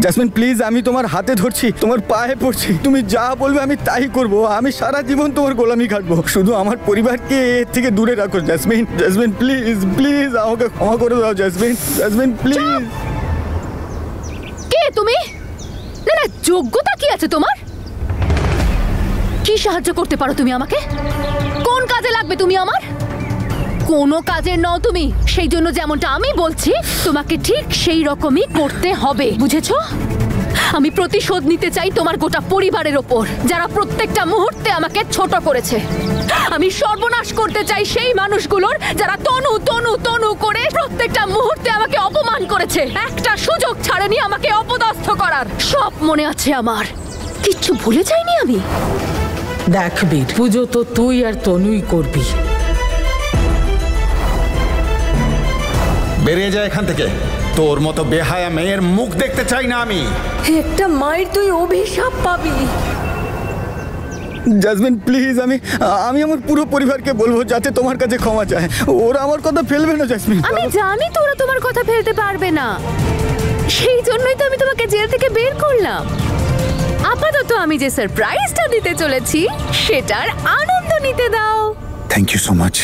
Jasmine please, আমি তোমার হাতে ধরছি, তোমার পায়ে পড়ছি, তুমি যা বলবে আমি তাই করব। আমি সারা জীবন তোমার গোলামি খাটবো, শুধু আমার পরিবারকে এর থেকে দূরে রাখো জেসমিন। জেসমিন প্লিজ প্লিজ আমাকে ক্ষমা করে দাও জেসমিন। Jasmine please. কে তুমি? না না, যোগ্যতা কি আছে তোমার? কি সাহায্য করতে পারো তুমি আমাকে? কোন কাজে লাগবে তুমি আমার? কোনো কাজের নও তুমি, সেই জন্য যেমনটা আমি বলছি তোমাকে ঠিক সেই রকমই করতে হবে, বুঝেছো? আমি প্রতিশোধ নিতে চাই তোমার গোটা পরিবারের ওপর, যারা প্রত্যেকটা মুহূর্তে আমাকে ছোট করেছে। আমি সর্বনাশ করতে চাই সেই মানুষগুলোর যারা তনু তনু তনু করে প্রত্যেকটা মুহূর্তে আমাকে অপমান করেছে, একটা সুযোগ ছাড়েনি আমাকে অপদস্থ করার। সব মনে আছে আমার, কিচ্ছু ভুলে যাইনি আমি। দেখ বীর, পুজো তো তুই আর তনুই করবি। বেরিয়ে যায় এখান থেকে, তোর মতো বেহায়া মেয়ের মুখ দেখতে চাই না আমি। একটা মায়ের তুই অভিশাপ পাবি। জেসমিন প্লিজ, আমি আমার পুরো পরিবারকে বলবো যাতে তোমার কাছে ক্ষমা চায়। ওরা আমার কথা ফেলবে না জেসমিন। আমি জানি তোরা তোমার কথা ফেলতে পারবে না, সেই জন্যই তো আমি তোমাকে জেল থেকে বের করলাম। আপাতত আমি যে সারপ্রাইজটা দিতে চলেছি সেটার আনন্দ নিতে দাও। Thank you so much.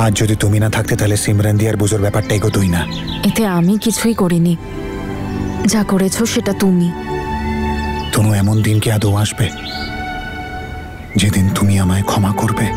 আজ যদি তুমি না থাকতে তাহলে সিমরান দি আর বুঝোর ব্যাপারটা এগোতোই না। এতে আমি কিছুই করিনি, যা করেছো সেটা তুমি। তনু, এমন দিন কি আদৌ আসবে যেদিন তুমি আমায় ক্ষমা করবে?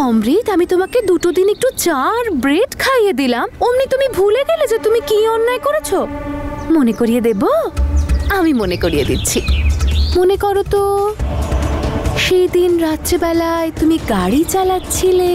অমৃত, আমি তোমাকে দুটো দিন একটু চার ব্রেড খাইয়ে দিলাম, অমনি তুমি ভুলে গেলে যে তুমি কি অন্যায় করেছো? মনে করিয়ে দেব? আমি মনে করিয়ে দিচ্ছি। মনে করো তো, সেই দিন রাত্রেবেলায় তুমি গাড়ি চালাচ্ছিলে।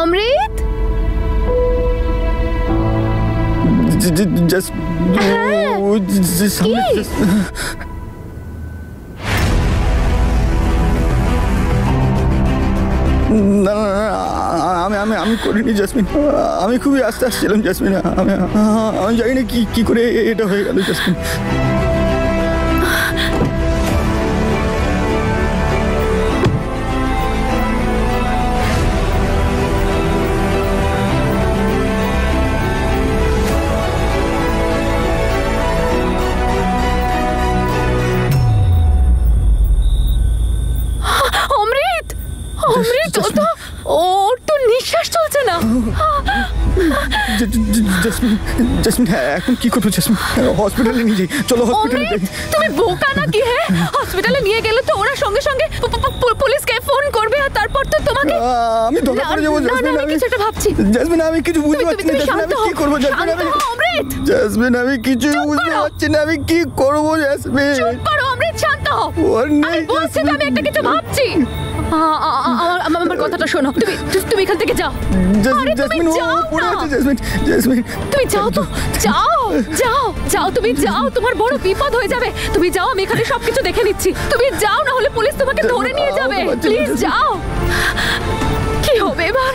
অমৃত, জাস্ট না, আমি করিনি জেসমিন, আমি খুবই আস্তে আসছিলাম জেসমিন। আমি জানি না কি করে এটা হয়ে গেল জেসমিন। অমৃত, ওর তো নিঃশ্বাস চলছে না। জেসমিন, এখন কি করবো জেসমিন? হসপিটালে নিয়ে যাই, চলো হসপিটালে যাই। তুমি বোকা নাকি? হ্যাঁ, হসপিটালে নিয়ে গেলে তো ওরা সঙ্গে সঙ্গে পুলিশকে ফোন করবে, আর তারপর তো তোমাকে। আমি ধরা পড়ে যাবো জেসমিন। আমি কিছু একটা ভাবছি জেসমিন, আমি কিছু বুঝতে পারছি না জেসমিন, আমি কি করবো জেসমিন? অমৃত, জেসমিন, আমি কিছুই বুঝতে পারছি না, আমি কি করবো জেসমিন? চুপ করো অমৃত, শান্ত হও। ওর নেই আমি বলছি তো, আমি একটা কিছু ভাবছি। আমার কথাটা শোনো, তুমি এখান থেকে যাও। আরে তুমি জেসমিন, ও যাও পড়ে না। আছে জেসমিন, জেসমিন তুমি যাও তো, যাও তুমি যাও, তোমার বড় বিপদ হয়ে যাবে। তুমি যাও, আমি এখানে সবকিছু দেখে নিচ্ছি। তুমি যাও, না হলে পুলিশ তোমাকে ধরে নিয়ে যাবে। প্লিজ যাও। কি হবে এবার?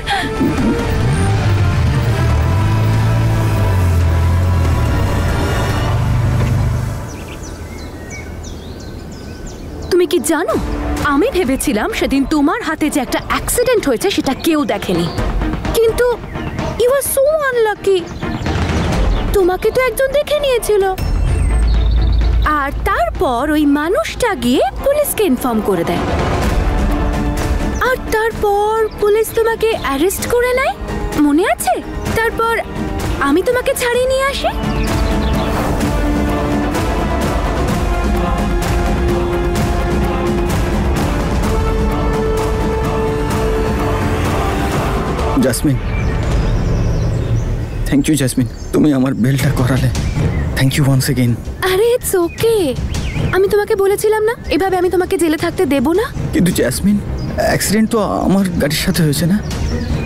তুমি কি জানো, আমি ভেবেছিলাম সেদিন তোমার হাতে যে একটা অ্যাক্সিডেন্ট হয়েছে সেটা কেউ দেখেনি, কিন্তু ইউ আর সো আনলাকি। তোমাকে তো একজন দেখে নিয়েছিল, আর তারপর ওই মানুষটা গিয়ে পুলিশকে ইনফর্ম করে দেয়, আর তারপর পুলিশ তোমাকে অ্যারেস্ট করে নেয়, মনে আছে? তারপর আমি তোমাকে ছাড়িয়ে নিয়ে আসি। জেসমিন, থ্যাংক ইউ জেসমিন, তুমি আমার বেলটা করালে। Thank you once again. আরে ইটস ওকে, আমি তোমাকে বলেছিলাম না এভাবে আমি তোমাকে জেলে থাকতে দেব না। কিন্তু জেসমিন, অ্যাক্সিডেন্ট তো আমার গাড়ির সাথে হয়েছে না?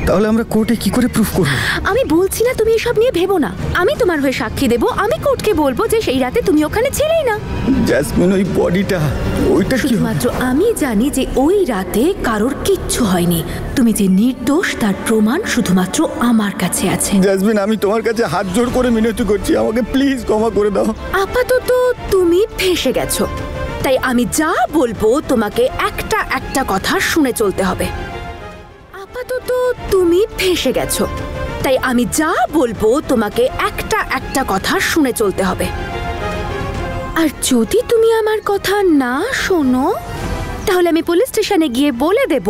তাহলে আমরা কোর্টে কি করে প্রুফ করব? আমি বলছি না তুমি এসব নিয়ে ভেবো না, আমি তোমার হয়ে সাক্ষী দেব। আমি কোর্টকে বলবো যে সেই রাতে তুমি ওখানে ছিলেই না। জেসমিন, ওই বডিটা, ওইটা কি হবে? শুধুমাত্র আমি জানি যে ওই রাতে কারোর কিচ্ছু হয়নি। তুমি যে নির্দোষ তার প্রমাণ শুধুমাত্র আমার কাছে আছে। জেসমিন, আমি তোমার কাছে হাত জোড় করে মিনতি করছি, আমাকে প্লিজ ক্ষমা করে দাও। আপাতত তুমি ফেঁসে গেছো, তাই আমি যা বলবো তোমাকে একটা একটা কথা শুনে চলতে হবে। আপাতত তুমি ফেঁসে গেছো, তাই আমি যা বলবো তোমাকে একটা একটা কথা শুনে চলতে হবে। আর যদি তুমি আমার কথা না শোনো, তাহলে আমি পুলিশ স্টেশনে গিয়ে বলে দেব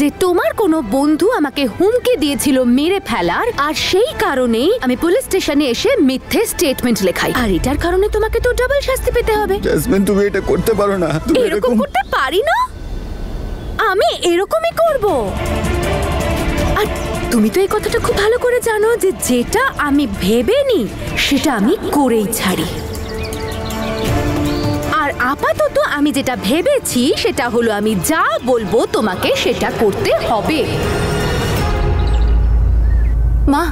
যে তোমার কোনো বন্ধু আমাকে হুমকি দিয়েছিল মেরে ফেলার, আর সেই কারণেই আমি পুলিশ স্টেশনে এসে মিথ্যে স্টেটমেন্ট লেখাই, আর এটার কারণে তোমাকে তো ডাবল শাস্তি পেতে হবে। জেসমিন, তুমি এটা করতে পারো না। তুমি এরকম করতে পারি না, আমি এরকমই করব। আর তুমি তো এই কথাটা খুব ভালো করে জানো যে যেটা আমি ভেবে নি সেটা আমি করেই ছাড়ি। আর আপাতত আমি যেটা ভেবেছি সেটা হলো আমি যা বলবো তোমাকে সেটা করতে হবে। মা,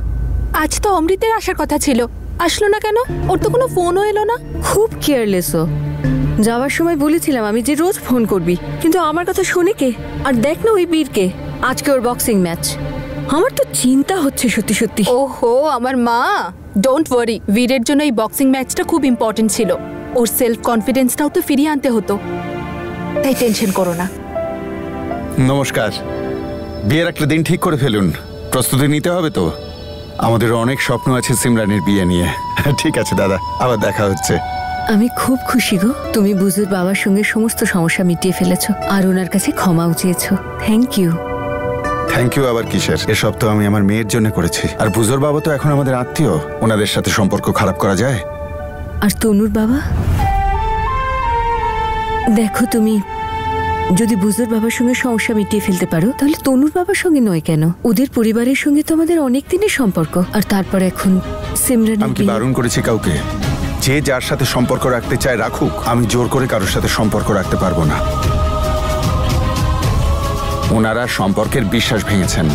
আজ তো অমৃতের আসার কথা ছিল, আসলো না কেন? ওর তো কোনো ফোনও এলো না। খুব কেয়ারলেস ও। যাওয়ার সময় বলেছিলাম আমি যে রোজ ফোন করবি, কিন্তু আমার কথা শুনে কে? আর দেখ না ওই বীরকে, আজকে ওর বক্সিং ম্যাচ। আমার তো চিন্তা হচ্ছে সত্যি সত্যি। ওহো আমার মা, ডোন্ট ওয়ারি, বীরের জন্য এই বক্সিং ম্যাচটা খুব ইম্পর্টেন্ট ছিল। ওর সেলফ কনফিডেন্সটাও তো ফিরিয়ে আনতে হতো, তাই টেনশন করো না। নমস্কার। বিয়ের একটা দিন ঠিক করে ফেলুন, প্রস্তুতি নিতে হবে তো। আমাদের অনেক স্বপ্ন আছে সিমরানের বিয়ে নিয়ে। ঠিক আছে দাদা, আবার দেখা হচ্ছে। আমি খুব খুশি গো, তুমি বুজুর বাবার সঙ্গে সমস্ত সমস্যা মিটিয়ে ফেলেছো আর ওনার কাছে ক্ষমাও চেয়েছো। Thank you. থ্যাংক ইউ আবার কিসের? এসব তো আমি আমার মেয়ের জন্য করেছি। আর বুজোর বাবা তো এখন আমাদের আত্মীয়, ওনাদের সাথে সম্পর্ক খারাপ করা যায়? আর তনুর বাবা, দেখো তুমি যদি বুজুর বাবার সঙ্গে সমস্যা মিটিয়ে ফেলতে পারো, তাহলে তনুর বাবার সঙ্গে নয় কেন? ওদের পরিবারের সঙ্গে তো আমাদের অনেক দিনের সম্পর্ক। আর তারপর এখন সিমরানের আমি কি বারণ করেছি কাউকে? যে যার সাথে সম্পর্ক রাখতে চায় রাখুক, আমি জোর করে কারোর সাথে সম্পর্ক রাখতে পারবো না। ওনারা সম্পর্কের বিশ্বাস ভেঙেছেন।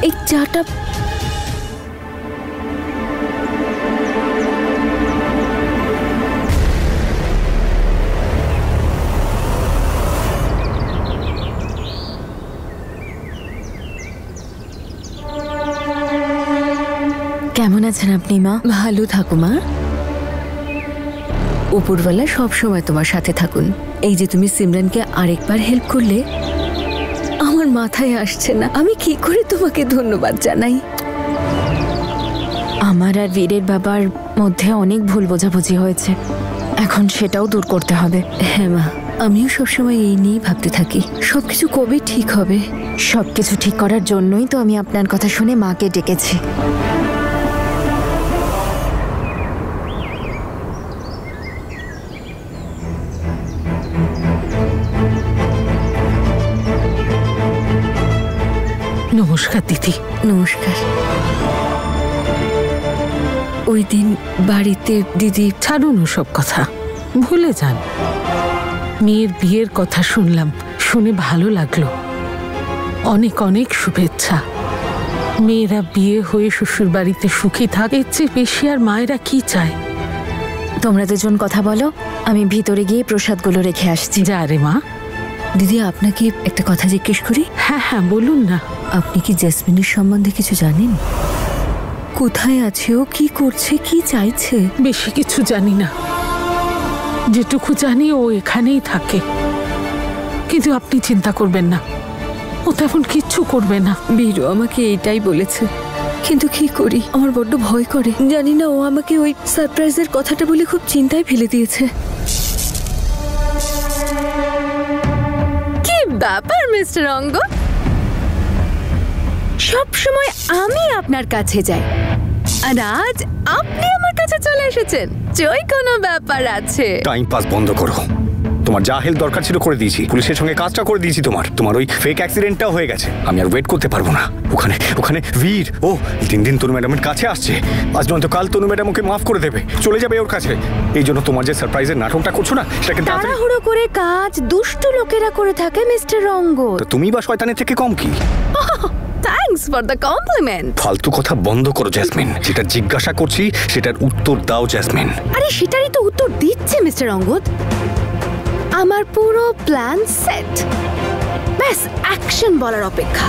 এই চাটা কেমন আছেন আপনি মা? ভালো থাকো মা। উপরওয়ালা সব সময় তোমার সাথে থাকুন। এই যে তুমি সিমরানকে আরেকবার হেল্প করলে, আমার মাথায় আসছে না আমি কি করে তোমাকে ধন্যবাদ জানাই। আমার আর বীরের বাবার মধ্যে অনেক ভুল বোঝাবুঝি হয়েছে, এখন সেটাও দূর করতে হবে। হ্যাঁ মা, আমিও সবসময় এই নিয়েই ভাবতে থাকি সবকিছু কবে ঠিক হবে। সবকিছু ঠিক করার জন্যই তো আমি আপনার কথা শুনে মাকে ডেকেছি। নমস্কার দিদি। নমস্কার। ওই দিন বাড়িতে দিদি ছাড়ুন সব কথা, ভুলে যান। মেয়ের বিয়ের কথা শুনলাম, শুনে ভালো লাগলো। অনেক অনেক শুভেচ্ছা। মেয়েরা বিয়ে হয়ে শ্বশুর বাড়িতে সুখী থাকে, এর চেয়ে বেশি আর মায়েরা কি চায়? তোমরা দুজন কথা বলো, আমি ভিতরে গিয়ে প্রসাদগুলো রেখে আসছি। যা রে মা। দিদি আপনাকে একটা কথা জিজ্ঞেস করি? হ্যাঁ হ্যাঁ বলুন না। আপনি কি জেসমিনের সম্বন্ধে কিছু জানেন? কোথায় আছে ও, কি করছে, কি চাইছে? বেশি কিছু জানি না, যেটুকু জানি ও এখানেই থাকে। কিন্তু আপনি চিন্তা করবেন না, ও তেমন কিচ্ছু করবে না। বীরু আমাকে এটাই বলেছে, কিন্তু কি করি, আমার বড্ড ভয় করে। জানি না, ও আমাকে ওই সারপ্রাইজের কথাটা বলে খুব চিন্তায় ফেলে দিয়েছে। কি ব্যাপার মিস্টার অঙ্গ, সব সময় আমি আপনার কাছে যাই আর আজ আপনি আমার কাছে চলে এসেছেন। জয়, কোনো ব্যাপার আছে? টাইম পাস বন্ধ করো। তোমার যা হেল্প দরকার ছিল করে দিয়েছি, পুলিশের সঙ্গে কাজটা করে দিয়েছি। তোমার ওই ফেক অ্যাক্সিডেন্টটাও হয়ে গেছে। আমি আর ওয়েট করতে পারবো না। ওখানে বীর ও দিন দিন তনু ম্যাডামের কাছে আসছে। আজ নয়তো কাল তনু ম্যাডাম ওকে মাফ করে দেবে, চলে যাবে ওর কাছে। এই জন্য তোমার যে সারপ্রাইজের নাটকটা করছো না, সেটাকে তাড়াহুড়ো করে কাজ দুষ্টু লোকেরা করে থাকে মিস্টার অঙ্গ। তো তুমি বা শয়তানের থেকে কম কি? Thanks for the compliment. ফালতু কথা বন্ধ করো জেসমিন, যেটা জিজ্ঞাসা করছি সেটার উত্তর দাও জেসমিন। আরে সেটারই তো উত্তর দিচ্ছে মিস্টার অঙ্গদ। আমার পুরো প্ল্যান সেট, ব্যাস অ্যাকশন বলার অপেক্ষা।